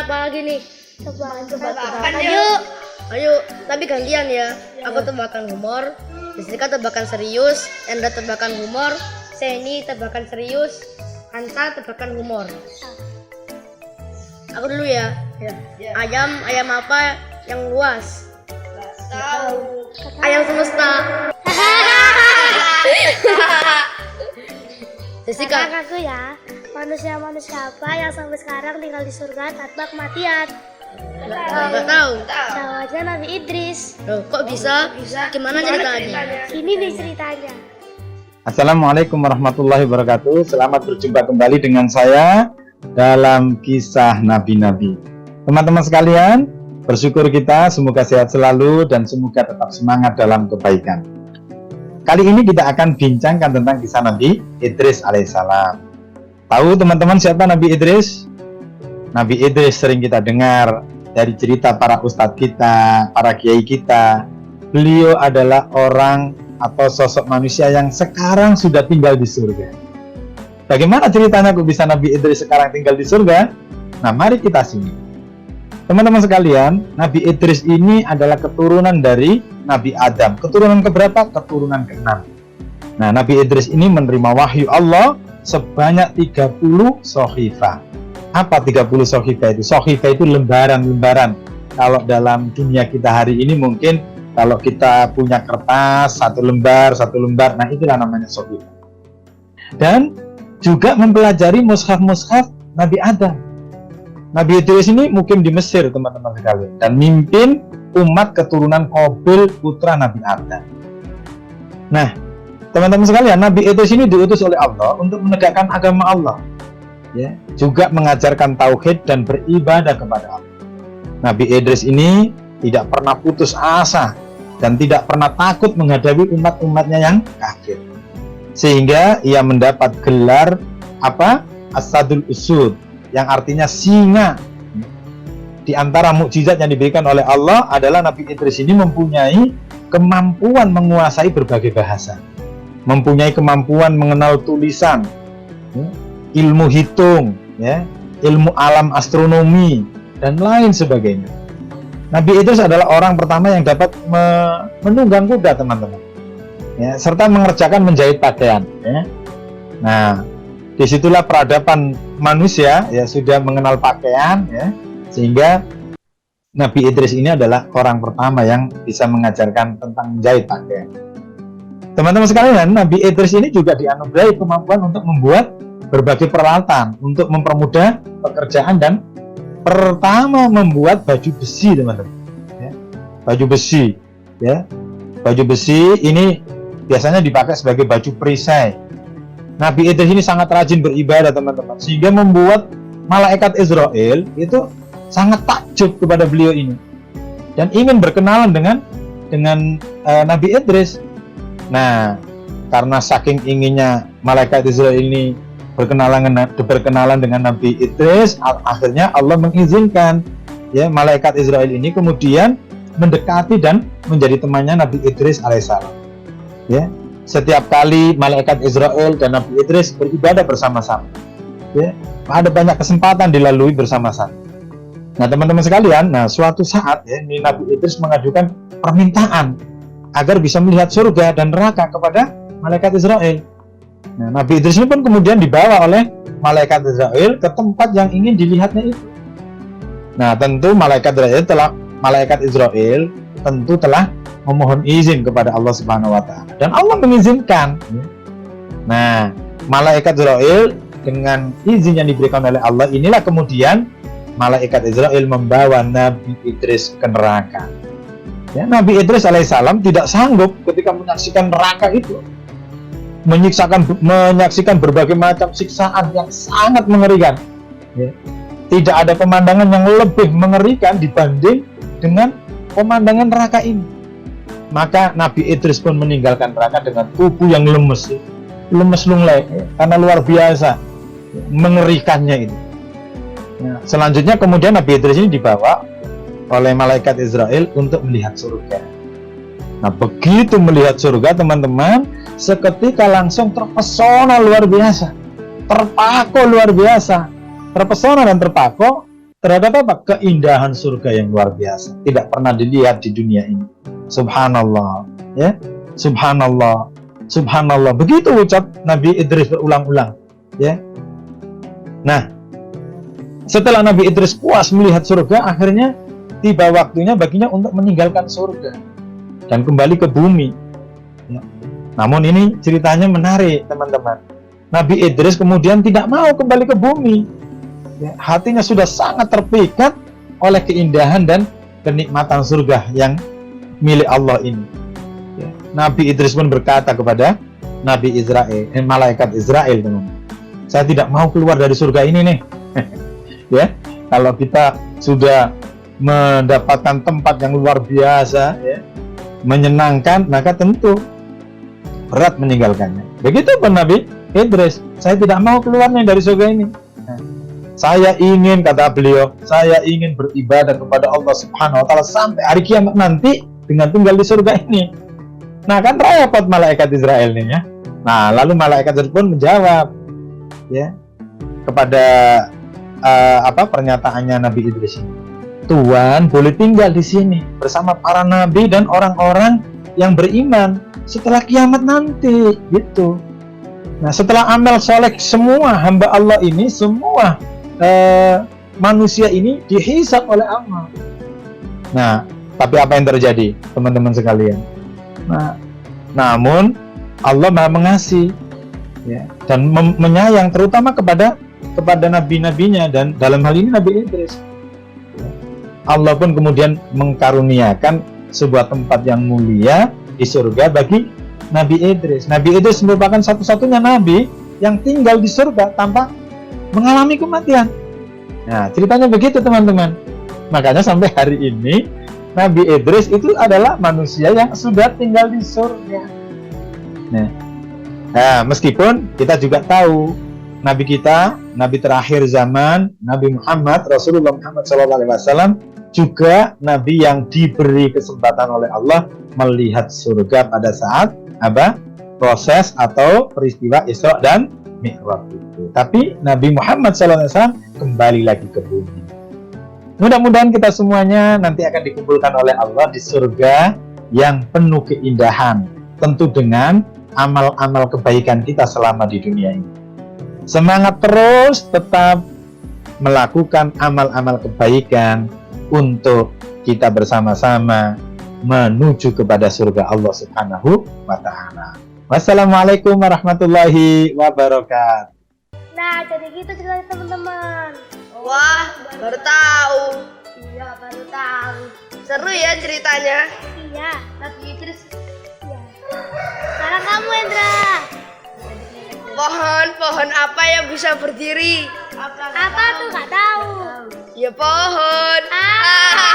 apa lagi nih? Tebak-tebakan Ayo, tapi gantian ya. Aku tebakan humor, Jessica tebakan serius, Endra tebakan humor, Seni tebakan serius, Anta tebakan humor. Aku dulu ya. Ayam apa yang luas? Tahu. Ayam semesta. Jessica. Sekarang aku ya, manusia apa yang sampai sekarang tinggal di surga tanpa kematian? Nggak tahu. Jawabnya Nabi Idris. Loh, kok bisa? Gimana ceritanya? Ini nih ceritanya. Assalamualaikum warahmatullahi wabarakatuh. Selamat berjumpa kembali dengan saya dalam kisah nabi-nabi. Teman-teman sekalian, bersyukur kita semoga sehat selalu dan semoga tetap semangat dalam kebaikan. Kali ini kita akan bincangkan tentang kisah Nabi Idris alaihissalam. Tahu teman-teman siapa Nabi Idris? Nabi Idris sering kita dengar dari cerita para ustadz kita, para kiai kita. Beliau adalah orang atau sosok manusia yang sekarang sudah tinggal di surga. Bagaimana ceritanya kok bisa Nabi Idris sekarang tinggal di surga? Nah, mari kita simak. Teman-teman sekalian, Nabi Idris ini adalah keturunan dari Nabi Adam. Keturunan keberapa? Keturunan ke-6. Nah, Nabi Idris ini menerima wahyu Allah sebanyak 30 sohifah. Apa 30 sohifah itu? Sohifah itu lembaran-lembaran. Kalau dalam dunia kita hari ini mungkin kalau kita punya kertas satu lembar, nah itulah namanya sohifah. Dan juga mempelajari mushaf-mushaf Nabi Adam. Nabi Idris ini mukim di Mesir, teman-teman sekalian, dan mimpin umat keturunan Qabil putra Nabi Adam. Nah, teman-teman sekalian, Nabi Idris ini diutus oleh Allah untuk menegakkan agama Allah, ya, juga mengajarkan tauhid dan beribadah kepada Allah. Nabi Idris ini tidak pernah putus asa dan tidak pernah takut menghadapi umat-umatnya yang kafir, sehingga ia mendapat gelar apa? Asadul Usud, yang artinya singa. Di antara mukjizat yang diberikan oleh Allah adalah Nabi Idris ini mempunyai kemampuan menguasai berbagai bahasa, mempunyai kemampuan mengenal tulisan, ilmu hitung, ya, ilmu alam astronomi, dan lain sebagainya. Nabi Idris adalah orang pertama yang dapat menunggang kuda, teman-teman, ya, serta mengerjakan menjahit pakaian, ya. Nah, disitulah peradaban manusia, ya, sudah mengenal pakaian, ya, sehingga Nabi Idris ini adalah orang pertama yang bisa mengajarkan tentang menjahit pakaian. Teman-teman sekalian, Nabi Idris ini juga dianugerahi kemampuan untuk membuat berbagai peralatan untuk mempermudah pekerjaan, dan pertama membuat baju besi, teman-teman, ya, baju besi, ya, baju besi ini biasanya dipakai sebagai baju perisai. Nabi Idris ini sangat rajin beribadah, teman-teman, sehingga membuat malaikat Israel itu sangat takjub kepada beliau ini dan ingin berkenalan dengan Nabi Idris. Nah, karena saking inginnya malaikat Israel ini berkenalan dengan Nabi Idris, akhirnya Allah mengizinkan, ya, malaikat Israel ini kemudian mendekati dan menjadi temannya Nabi Idris alaihissalam. Ya, setiap kali malaikat Israel dan Nabi Idris beribadah bersama-sama, ya, ada banyak kesempatan dilalui bersama-sama. Nah, teman-teman sekalian, nah suatu saat, ya, Nabi Idris mengajukan permintaan agar bisa melihat surga dan neraka kepada malaikat Israel. Nah, Nabi Idris ini pun kemudian dibawa oleh malaikat Israel ke tempat yang ingin dilihatnya itu. Nah, tentu malaikat Israel telah memohon izin kepada Allah Subhanahu wa taala, dan Allah mengizinkan. Nah, malaikat Israel dengan izin yang diberikan oleh Allah inilah kemudian malaikat Israel membawa Nabi Idris ke neraka. Ya, Nabi Idris alaihissalam tidak sanggup ketika menyaksikan neraka itu, menyaksikan berbagai macam siksaan yang sangat mengerikan. Ya, tidak ada pemandangan yang lebih mengerikan dibanding dengan pemandangan neraka ini. Maka Nabi Idris pun meninggalkan neraka dengan tubuh yang lemes lunglai, karena luar biasa mengerikannya itu. Nah, selanjutnya kemudian Nabi Idris ini dibawa oleh malaikat Israel untuk melihat surga. Nah, begitu melihat surga, teman-teman, seketika langsung terpesona luar biasa, terpako luar biasa, terpesona dan terpako terhadap apa? Keindahan surga yang luar biasa, tidak pernah dilihat di dunia ini. Subhanallah, ya, subhanallah, subhanallah. Begitu ucap Nabi Idris berulang-ulang, ya. Nah, setelah Nabi Idris puas melihat surga, akhirnya tiba waktunya baginya untuk meninggalkan surga dan kembali ke bumi. Ya. Namun ini ceritanya menarik, teman-teman. Nabi Idris kemudian tidak mau kembali ke bumi. Ya, hatinya sudah sangat terpikat oleh keindahan dan kenikmatan surga yang milik Allah ini. Ya. Nabi Idris pun berkata kepada Nabi Israel, malaikat Israel, teman. Saya tidak mau keluar dari surga ini nih. Ya, kalau kita sudah mendapatkan tempat yang luar biasa, ya, menyenangkan, maka tentu berat meninggalkannya. Begitu pun Nabi Idris, saya tidak mau keluarnya dari surga ini. Nah, saya ingin, kata beliau, saya ingin beribadah kepada Allah Subhanahu wa Ta'ala sampai hari kiamat nanti dengan tinggal di surga ini. Nah, kan repot malaikat Israel nih, ya. Nah, lalu malaikat Israel pun menjawab, ya, kepada pernyataannya Nabi Idris ini. Tuhan boleh tinggal di sini bersama para nabi dan orang-orang yang beriman setelah kiamat nanti, gitu. Nah, setelah amal soleh semua hamba Allah ini, semua manusia ini dihisab oleh Allah. Nah, tapi apa yang terjadi, teman-teman sekalian? Nah, namun Allah Maha Mengasih, ya, dan menyayang terutama kepada nabi-nabinya, dan dalam hal ini Nabi Idris. Allah pun kemudian mengkaruniakan sebuah tempat yang mulia di surga bagi Nabi Idris. Nabi Idris merupakan satu-satunya nabi yang tinggal di surga tanpa mengalami kematian. Nah, ceritanya begitu, teman-teman. Makanya sampai hari ini Nabi Idris itu adalah manusia yang sudah tinggal di surga. Nah, meskipun kita juga tahu Nabi kita, Nabi terakhir zaman, Nabi Muhammad, Rasulullah Muhammad SAW, juga Nabi yang diberi kesempatan oleh Allah melihat surga pada saat proses atau peristiwa Isra dan Mi'raj itu. Tapi Nabi Muhammad SAW kembali lagi ke bumi. Mudah-mudahan kita semuanya nanti akan dikumpulkan oleh Allah di surga yang penuh keindahan, tentu dengan amal-amal kebaikan kita selama di dunia ini. Semangat terus tetap melakukan amal-amal kebaikan untuk kita bersama-sama menuju kepada surga Allah Subhanahu wa Ta'ala. Wassalamualaikum warahmatullahi wabarakatuh. Nah, jadi gitu cerita teman-teman. Wah, baru tahu. Iya, baru tahu. Seru ya ceritanya. Iya. Nabi Idris. Iya. Sekarang kamu, Endra. Pohon apa yang bisa berdiri? Apa tuh? Nggak tahu. Ya pohon. Ah.